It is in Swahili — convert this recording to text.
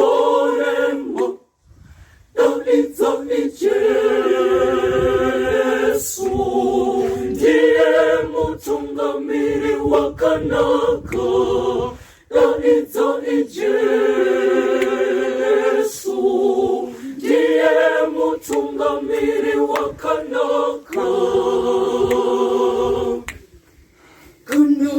Zoremo, Dawica i Yesu, ndiye mchungamiri wa Kanaka. Dawica i Yesu, ndiye mchungamiri wa Kanaka. Kana